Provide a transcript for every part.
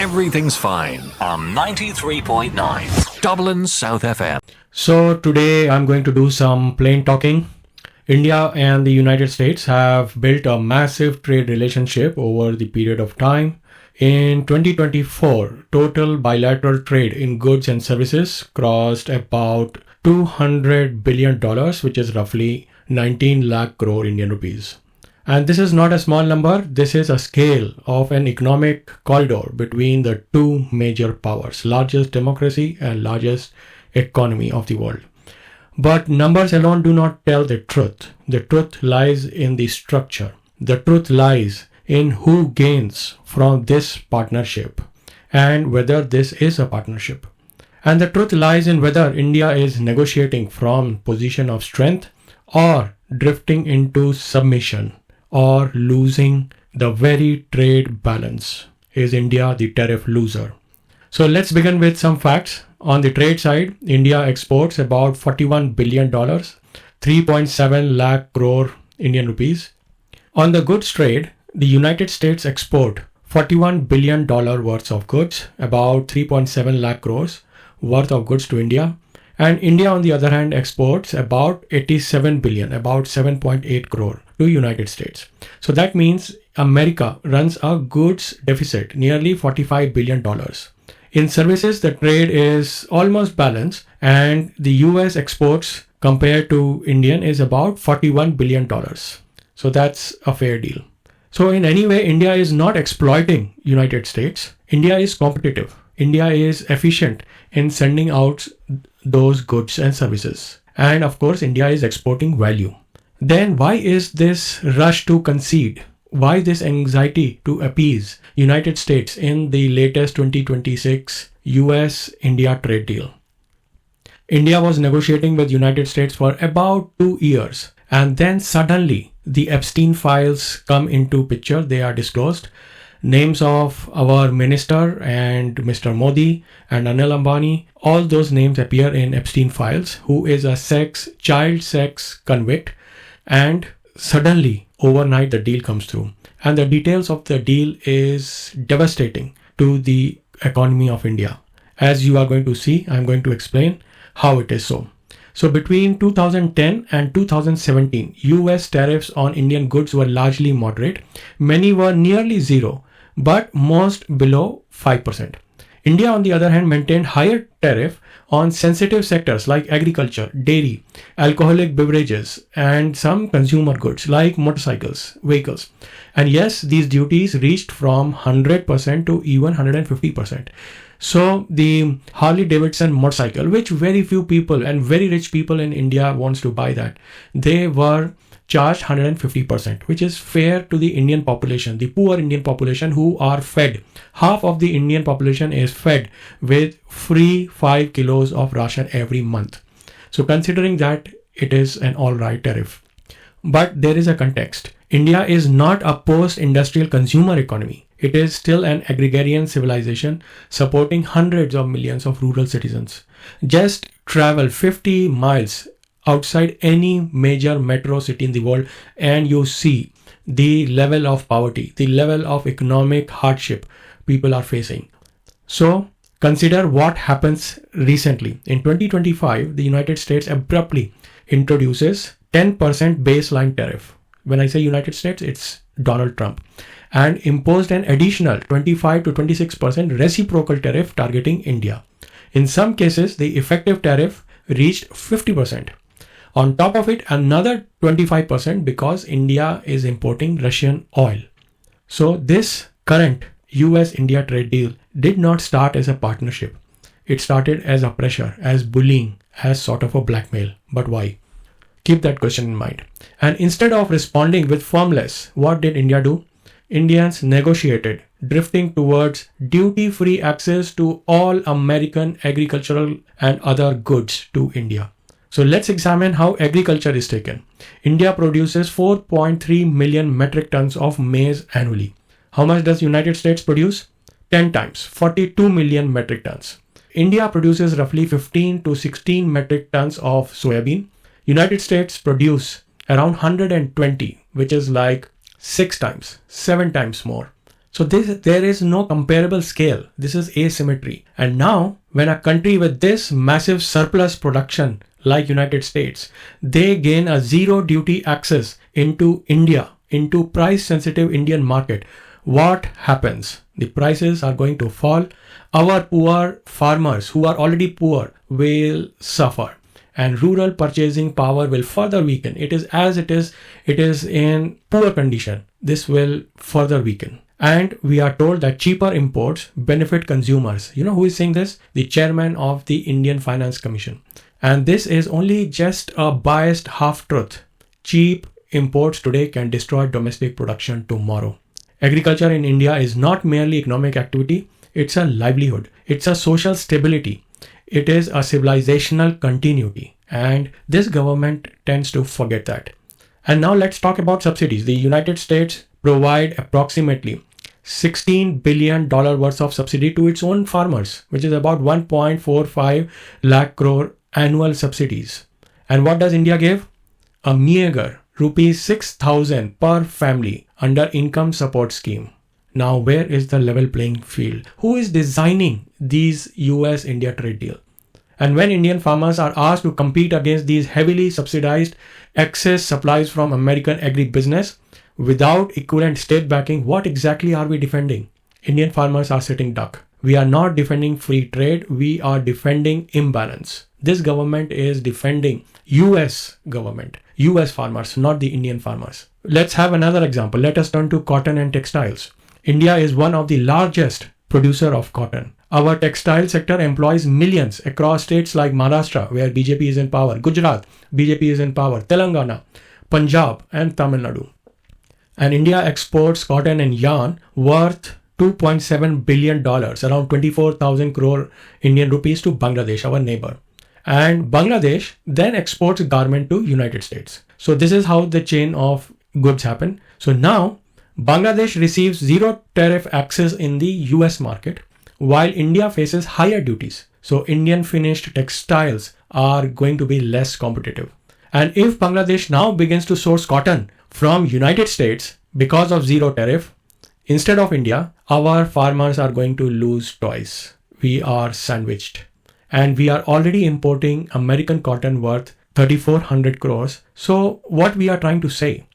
everything's fine on 93.9 Dublin South FM. So today I'm going to do some plain talking. India and the United States have built a massive trade relationship over the period of time. In 2024, total bilateral trade in goods and services crossed about $200 billion, which is roughly 19 lakh crore Indian rupees. And this is not a small number. This is a scale of an economic corridor between the two major powers, largest democracy and largest economy of the world. But numbers alone do not tell the truth. The truth lies in the structure. The truth lies in who gains from this partnership and whether this is a partnership. And the truth lies in whether India is negotiating from position of strength or drifting into submission or losing the very trade balance. Is India the tariff loser? So let's begin with some facts. On the trade side, India exports about $41 billion, 3.7 lakh crore Indian rupees. On the goods trade, the United States export $41 billion worth of goods, about 3.7 lakh crores worth of goods to India. And India, on the other hand, exports about 87 billion, about 7.8 crore to United States. So that means America runs a goods deficit, nearly $45 billion. In services, the trade is almost balanced, and the US exports compared to Indian is about $41 billion. So that's a fair deal. So in any way, India is not exploiting United States. India is competitive. India is efficient in sending out those goods and services. And of course, India is exporting value. Then why is this rush to concede? Why this anxiety to appease United States in the latest 2026 US-India trade deal? India was negotiating with United States for about 2 years, and then suddenly the Epstein Files come into picture. They are disclosed. Names of our minister and Mr. Modi and Anil Ambani, all those names appear in Epstein Files, who is a child sex convict, and suddenly overnight the deal comes through. And the details of the deal is devastating to the economy of India. As you are going to see, I'm going to explain how it is so. So between 2010 and 2017, US tariffs on Indian goods were largely moderate. Many were nearly zero, but most below 5%. India, on the other hand, maintained higher tariff on sensitive sectors like agriculture, dairy, alcoholic beverages, and some consumer goods like motorcycles, vehicles. And yes, these duties reached from 100% to even 150%. So the Harley Davidson motorcycle, which very few people and very rich people in India wants to buy that, they were charged 150%, which is fair to the Indian population, the poor Indian population who are fed. Half of the Indian population is fed with free 5 kilos of ration every month. So considering that, it is an alright tariff. But there is a context. India is not a post-industrial consumer economy. It is still an agrarian civilization supporting hundreds of millions of rural citizens. Just travel 50 miles outside any major metro city in the world and you see the level of poverty, the level of economic hardship people are facing. So consider what happens recently. In 2025, the United States abruptly introduces 10% baseline tariff. When I say United States, it's Donald Trump. And imposed an additional 25 to 26% reciprocal tariff targeting India. In some cases, the effective tariff reached 50%. On top of it, another 25% because India is importing Russian oil. So this current US-India trade deal did not start as a partnership. It started as a pressure, as bullying, as sort of a blackmail. But why? Keep that question in mind. And instead of responding with firmness, what did India do? Indians negotiated, drifting towards duty-free access to all American agricultural and other goods to India. So let's examine how agriculture is taken. India produces 4.3 million metric tons of maize annually. How much does United States produce? 10 times, 42 million metric tons. India produces roughly 15 to 16 metric tons of soybean. United States produce around 120, which is like 6 times, 7 times more. So there is no comparable scale. This is asymmetry. And now when a country with this massive surplus production like United States, they gain a zero duty access into India, into price sensitive Indian market, what happens? The prices are going to fall. Our poor farmers who are already poor will suffer, and rural purchasing power will further weaken. It is in poor condition. This will further weaken. And we are told that cheaper imports benefit consumers. You know who is saying this? The chairman of the Indian Finance Commission. And this is only just a biased half-truth. Cheap imports today can destroy domestic production tomorrow. Agriculture in India is not merely economic activity, it's a livelihood. It's a social stability. It is a civilizational continuity. And this government tends to forget that. And now let's talk about subsidies. The United States provide approximately $16 billion worth of subsidy to its own farmers, which is about 1.45 lakh crore annual subsidies. And what does India give? A meager rupees 6,000 per family under income support scheme. Now, where is the level playing field? Who is designing these US-India trade deal? And when Indian farmers are asked to compete against these heavily subsidized excess supplies from American agribusiness without equivalent state backing, what exactly are we defending? Indian farmers are sitting duck. We are not defending free trade. We are defending imbalance. This government is defending US government, US farmers, not the Indian farmers. Let's have another example. Let us turn to cotton and textiles. India is one of the largest producer of cotton. Our textile sector employs millions across states like Maharashtra, where BJP is in power, Gujarat, BJP is in power, Telangana, Punjab, and Tamil Nadu. And India exports cotton and yarn worth $2.7 billion, around 24,000 crore Indian rupees to Bangladesh, our neighbor. And Bangladesh then exports garment to United States. So this is how the chain of goods happen. So now Bangladesh receives zero tariff access in the US market, while India faces higher duties. So Indian finished textiles are going to be less competitive. And if Bangladesh now begins to source cotton from United States because of zero tariff, instead of India, our farmers are going to lose twice. We are sandwiched. And we are already importing American cotton worth 3,400 crores. So what we are trying to say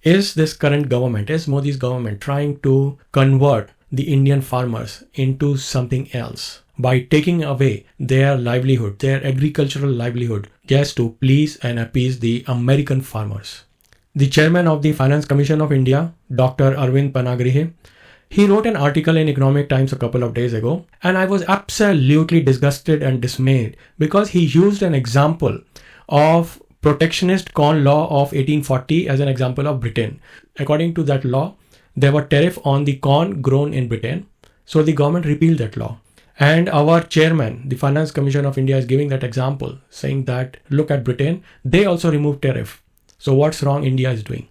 is this current government, is Modi's government trying to convert the Indian farmers into something else by taking away their livelihood, their agricultural livelihood, just to please and appease the American farmers. The chairman of the Finance Commission of India, Dr. Arvind Panagrihe, he wrote an article in Economic Times a couple of days ago, and I was absolutely disgusted and dismayed because he used an example of protectionist corn law of 1840 as an example of Britain. According to that law, there were tariff on the corn grown in Britain. So the government repealed that law. And our chairman, the Finance Commission of India, is giving that example, saying that look at Britain, they also removed tariff. So what's wrong India is doing?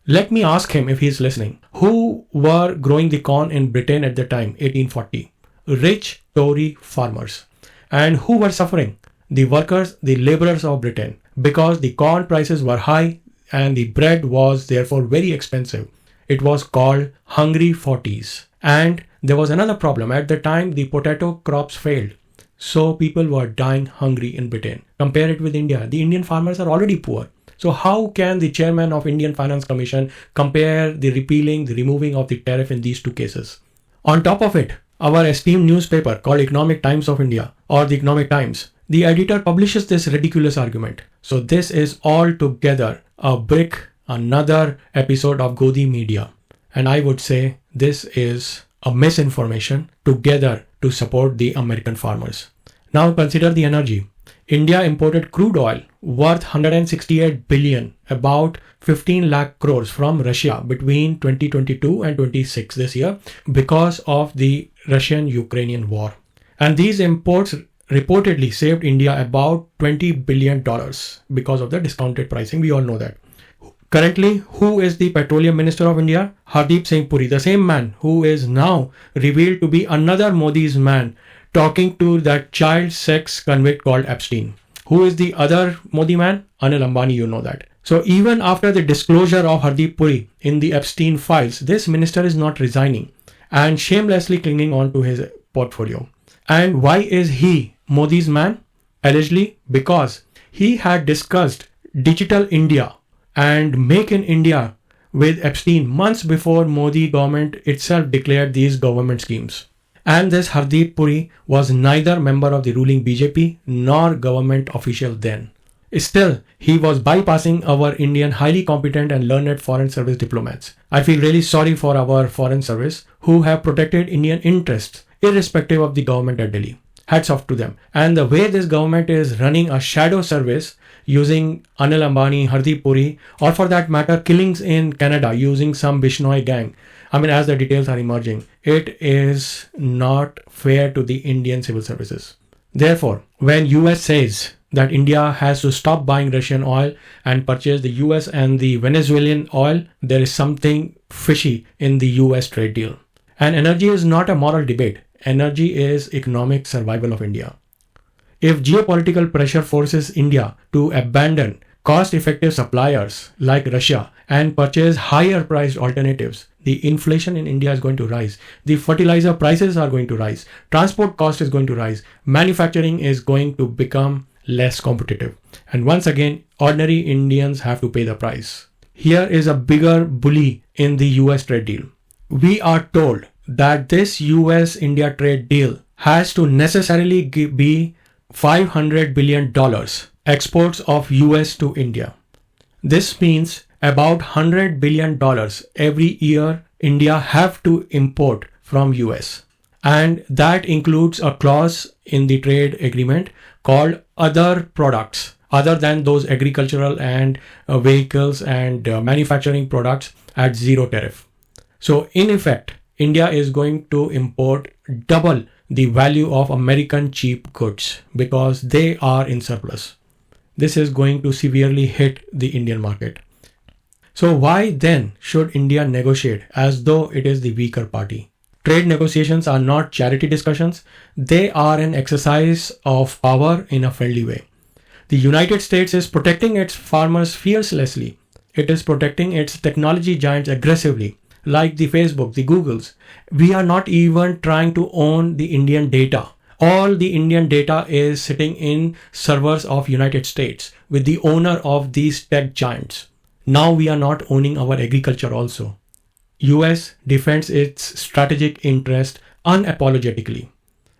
Let me ask him if he's listening. Who were growing the corn in Britain at the time, 1840? Rich Tory farmers. And who were suffering? The workers, the laborers of Britain, because the corn prices were high and the bread was therefore very expensive. It was called Hungry 40s. And there was another problem. At the time, the potato crops failed. So people were dying hungry in Britain. Compare it with India. The Indian farmers are already poor. So how can the chairman of Indian Finance Commission compare the repealing, the removing of the tariff in these two cases? On top of it, our esteemed newspaper called Economic Times of India, or the Economic Times, the editor publishes this ridiculous argument. So this is altogether a brick, another episode of Godi media. And I would say this is a misinformation together to support the American farmers. Now consider the energy. India imported crude oil worth 168 billion, about 15 lakh crores from Russia between 2022 and 26 this year because of the Russian-Ukrainian war. And these imports reportedly saved India about $20 billion because of the discounted pricing. We all know that. Currently, who is the Petroleum Minister of India? Hardeep Singh Puri, the same man who is now revealed to be another Modi's man, talking to that child sex convict called Epstein. Who is the other Modi man? Anil Ambani, you know that. So even after the disclosure of Hardeep Puri in the Epstein Files, this minister is not resigning. and shamelessly clinging on to his portfolio. And why is he Modi's man? Allegedly because he had discussed Digital India and Make in India with Epstein months before Modi government itself declared these government schemes. And this Hardeep Puri was neither member of the ruling BJP nor government official then. Still, he was bypassing our Indian highly competent and learned foreign service diplomats. I feel really sorry for our foreign service who have protected Indian interests irrespective of the government at Delhi. Hats off to them. And the way this government is running a shadow service using Anil Ambani, Hardeep Puri, or for that matter, killings in Canada using some Bishnoi gang. As the details are emerging, it is not fair to the Indian civil services. Therefore, when US says that India has to stop buying Russian oil and purchase the US and the Venezuelan oil, there is something fishy in the US trade deal. And energy is not a moral debate. Energy is economic survival of India. If geopolitical pressure forces India to abandon cost-effective suppliers like Russia and purchase higher-priced alternatives, the inflation in India is going to rise. The fertilizer prices are going to rise. Transport cost is going to rise. Manufacturing is going to become less competitive. And once again, ordinary Indians have to pay the price. Here is a bigger bully in the US trade deal. We are told that this US-India trade deal has to necessarily be $500 billion exports of US to India. This means about $100 billion every year India have to import from US. And that includes a clause in the trade agreement called other products, other than those agricultural and vehicles and manufacturing products at zero tariff. So in effect, India is going to import double the value of American cheap goods because they are in surplus. This is going to severely hit the Indian market. So why then should India negotiate as though it is the weaker party? Trade negotiations are not charity discussions. They are an exercise of power in a friendly way. The United States is protecting its farmers fiercely. It is protecting its technology giants aggressively, like the Facebook, the Googles. We are not even trying to own the Indian data. All the Indian data is sitting in servers of United States with the owner of these tech giants. Now we are not owning our agriculture also. US defends its strategic interest unapologetically.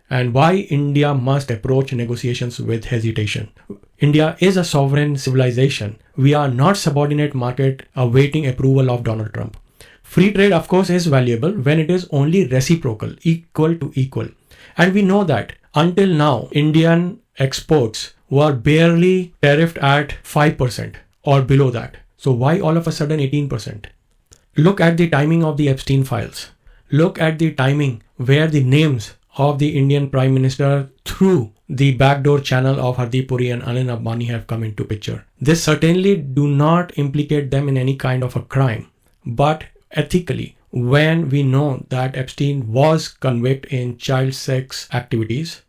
And why India must approach negotiations with hesitation. India is a sovereign civilization. We are not subordinate market awaiting approval of Donald Trump. Free trade, of course, is valuable when it is only reciprocal, equal to equal. And we know that until now, Indian exports were barely tariffed at 5% or below that. So why all of a sudden 18%? Look at the timing of the Epstein Files. Look at the timing where the names of the Indian Prime Minister through the backdoor channel of Hardeep Puri and Anil Ambani have come into picture. This certainly do not implicate them in any kind of a crime. But ethically, when we know that Epstein was convicted in child sex activities,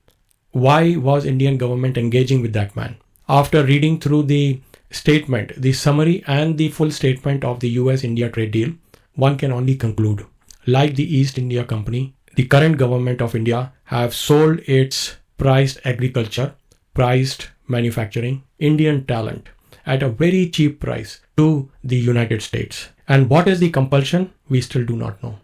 why was Indian government engaging with that man? After reading through the statement, the summary and the full statement of the US-India trade deal, one can only conclude, like the East India Company, the current government of India have sold its prized agriculture, prized manufacturing, Indian talent at a very cheap price to the United States. And what is the compulsion? We still do not know.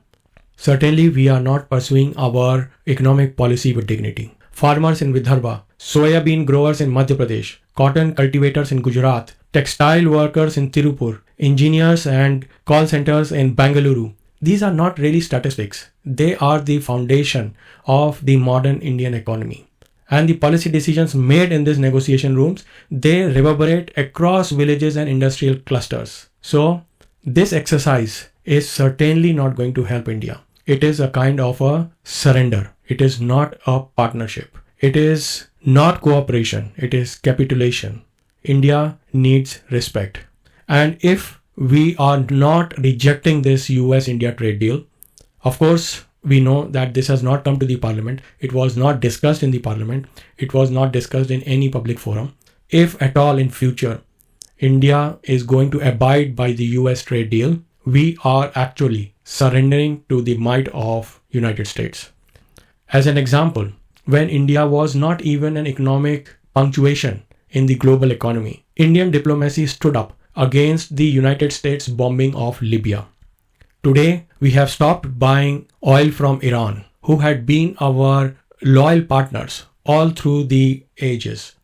Certainly, we are not pursuing our economic policy with dignity. Farmers in Vidarbha, soya bean growers in Madhya Pradesh, cotton cultivators in Gujarat, textile workers in Tirupur, engineers and call centers in Bangalore. These are not really statistics. They are the foundation of the modern Indian economy. And the policy decisions made in these negotiation rooms, they reverberate across villages and industrial clusters. So, this exercise is certainly not going to help India. It is a kind of a surrender. It is not a partnership. It is not cooperation. It is capitulation. India needs respect. And if we are not rejecting this US-India trade deal, of course, we know that this has not come to the parliament. It was not discussed in the parliament. It was not discussed in any public forum. If at all in future, India is going to abide by the US trade deal, we are actually surrendering to the might of United States. As an example, when India was not even an economic punctuation in the global economy, Indian diplomacy stood up against the United States bombing of Libya. Today, we have stopped buying oil from Iran, who had been our loyal partners all through the ages.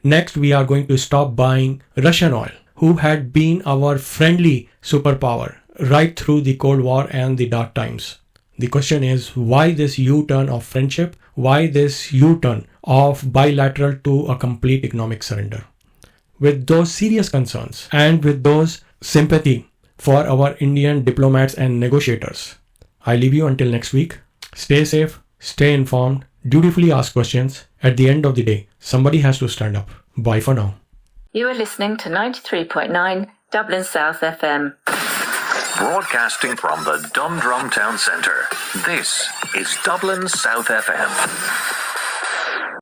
Next, we are going to stop buying Russian oil, who had been our friendly superpower right through the Cold War and the dark times. The question is, why this U-turn of friendship? Why this U-turn of bilateral to a complete economic surrender? With those serious concerns and with those sympathy for our Indian diplomats and negotiators, I leave you until next week. Stay safe, stay informed, dutifully ask questions. At the end of the day, somebody has to stand up. Bye for now. You are listening to 93.9 Dublin South FM. Broadcasting from the Dundrum Town Centre, this is Dublin South FM.